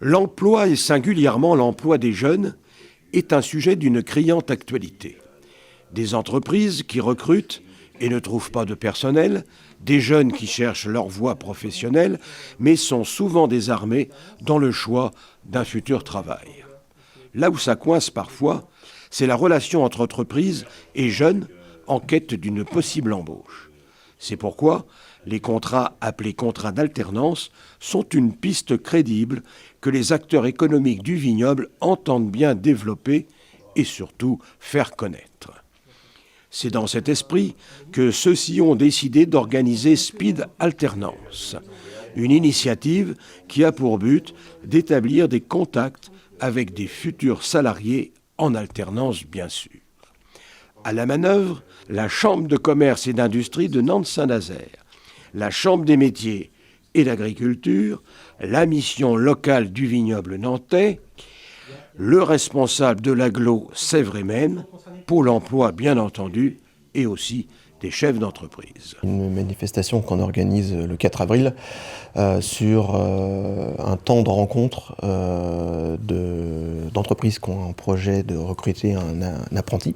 L'emploi, et singulièrement l'emploi des jeunes, est un sujet d'une criante actualité. Des entreprises qui recrutent et ne trouvent pas de personnel, des jeunes qui cherchent leur voie professionnelle, mais sont souvent désarmés dans le choix d'un futur travail. Là où ça coince parfois, c'est la relation entre entreprises et jeunes en quête d'une possible embauche. C'est pourquoi les contrats appelés contrats d'alternance sont une piste crédible que les acteurs économiques du vignoble entendent bien développer et surtout faire connaître. C'est dans cet esprit que ceux-ci ont décidé d'organiser Speed Alternance, une initiative qui a pour but d'établir des contacts avec des futurs salariés en alternance bien sûr. À la manœuvre, la Chambre de commerce et d'industrie de Nantes-Saint-Nazaire, la Chambre des métiers et d'agriculture, la mission locale du vignoble nantais, le responsable de l'agglo Sèvres-et-Maine, Pôle emploi bien entendu, et aussi des chefs d'entreprise. Une manifestation qu'on organise le 4 avril sur un temps de rencontre d'entreprises qui ont un projet de recruter un apprenti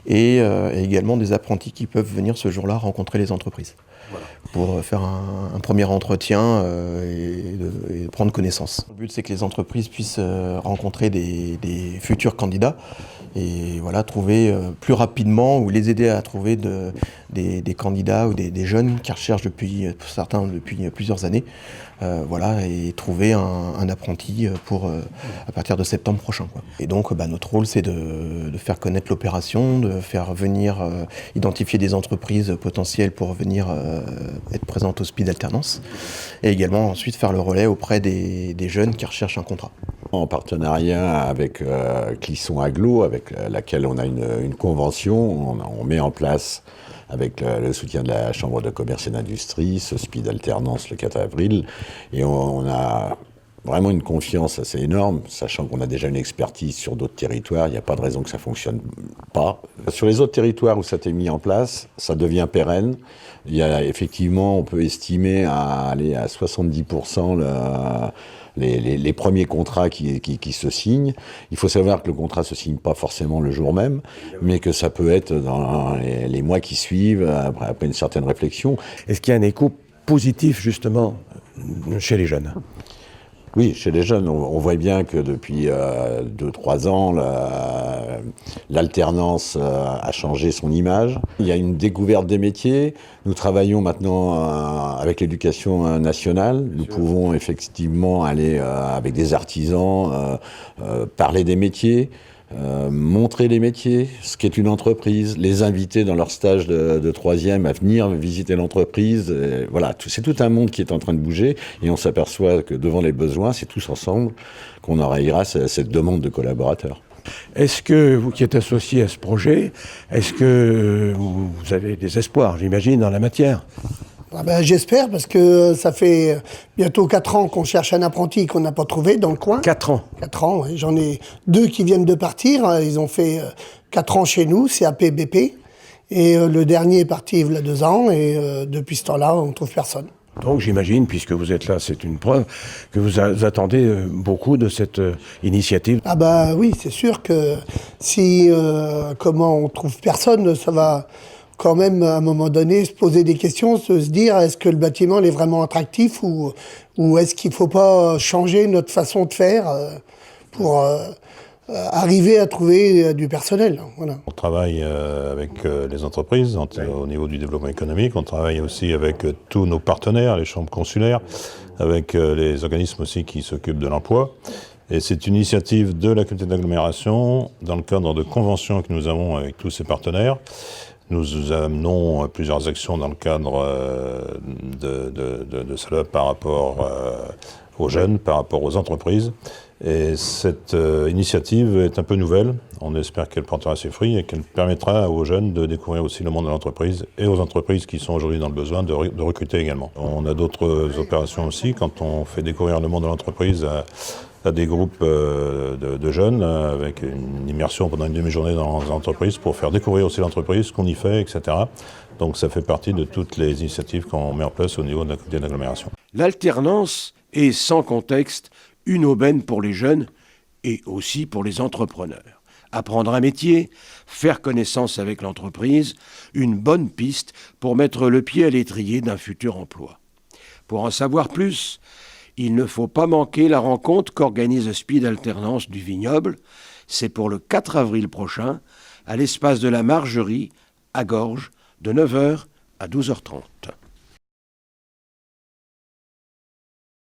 et également des apprentis qui peuvent venir ce jour-là rencontrer les entreprises. Voilà. Pour faire un premier entretien et prendre connaissance. Le but, c'est que les entreprises puissent rencontrer des futurs candidats et voilà, trouver plus rapidement ou les aider à trouver des candidats ou des jeunes qui recherchent depuis plusieurs années, et trouver un apprenti à partir de septembre prochain, quoi. Et donc notre rôle, c'est de faire connaître l'opération, de faire venir identifier des entreprises potentielles pour venir être présentes au Speed Alternance et également ensuite faire le relais auprès des jeunes qui recherchent un contrat. En partenariat avec Clisson Agglo, avec laquelle on a une convention, on met en place avec le soutien de la Chambre de commerce et d'industrie, ce Speed Alternance le 4 avril, et on a vraiment une confiance assez énorme, sachant qu'on a déjà une expertise sur d'autres territoires, il n'y a pas de raison que ça ne fonctionne pas. Sur les autres territoires où ça a été mis en place, ça devient pérenne. Il y a effectivement, on peut estimer à aller à 70% les premiers contrats qui se signent. Il faut savoir que le contrat ne se signe pas forcément le jour même, mais que ça peut être dans les mois qui suivent, après une certaine réflexion. Est-ce qu'il y a un écho positif justement chez les jeunes ? Oui, chez les jeunes, on voit bien que depuis 2-3 ans, l'alternance a changé son image. Il y a une découverte des métiers. Nous travaillons maintenant avec l'éducation nationale. Nous pouvons effectivement aller avec des artisans, parler des métiers. Montrer les métiers, ce qu'est une entreprise, les inviter dans leur stage de troisième à venir visiter l'entreprise. Voilà, c'est tout un monde qui est en train de bouger et on s'aperçoit que devant les besoins, c'est tous ensemble qu'on enrayera cette demande de collaborateurs. Est-ce que vous qui êtes associé à ce projet, est-ce que vous avez des espoirs, j'imagine, dans la matière ? J'espère, parce que ça fait bientôt 4 ans qu'on cherche un apprenti qu'on n'a pas trouvé dans le coin. 4 ans 4 ans, oui. J'en ai 2 qui viennent de partir. Ils ont fait 4 ans chez nous, CAP BP. Et le dernier est parti il y a 2 ans. Et depuis ce temps-là, on ne trouve personne. Donc j'imagine, puisque vous êtes là, c'est une preuve, que vous attendez beaucoup de cette initiative. Oui, c'est sûr que si comment on trouve personne, ça va quand même, à un moment donné, se poser des questions, se dire est-ce que le bâtiment est vraiment attractif ou est-ce qu'il ne faut pas changer notre façon de faire pour arriver à trouver du personnel. Voilà. On travaille avec les entreprises au niveau du développement économique, on travaille aussi avec tous nos partenaires, les chambres consulaires, avec les organismes aussi qui s'occupent de l'emploi. Et c'est une initiative de la communauté d'agglomération dans le cadre de conventions que nous avons avec tous ces partenaires. Nous amenons plusieurs actions dans le cadre de cela par rapport aux jeunes, par rapport aux entreprises. Et cette initiative est un peu nouvelle. On espère qu'elle portera ses fruits et qu'elle permettra aux jeunes de découvrir aussi le monde de l'entreprise et aux entreprises qui sont aujourd'hui dans le besoin de recruter également. On a d'autres opérations aussi quand on fait découvrir le monde de l'entreprise à des groupes de jeunes avec une immersion pendant une demi-journée dans l'entreprise pour faire découvrir aussi l'entreprise, ce qu'on y fait, etc. Donc ça fait partie de toutes les initiatives qu'on met en place au niveau de la communauté d'agglomération. L'alternance et sans contexte, une aubaine pour les jeunes et aussi pour les entrepreneurs. Apprendre un métier, faire connaissance avec l'entreprise, une bonne piste pour mettre le pied à l'étrier d'un futur emploi. Pour en savoir plus, il ne faut pas manquer la rencontre qu'organise Speed Alternance du Vignoble. C'est pour le 4 avril prochain, à l'espace de la Margerie, à Gorges, de 9h à 12h30.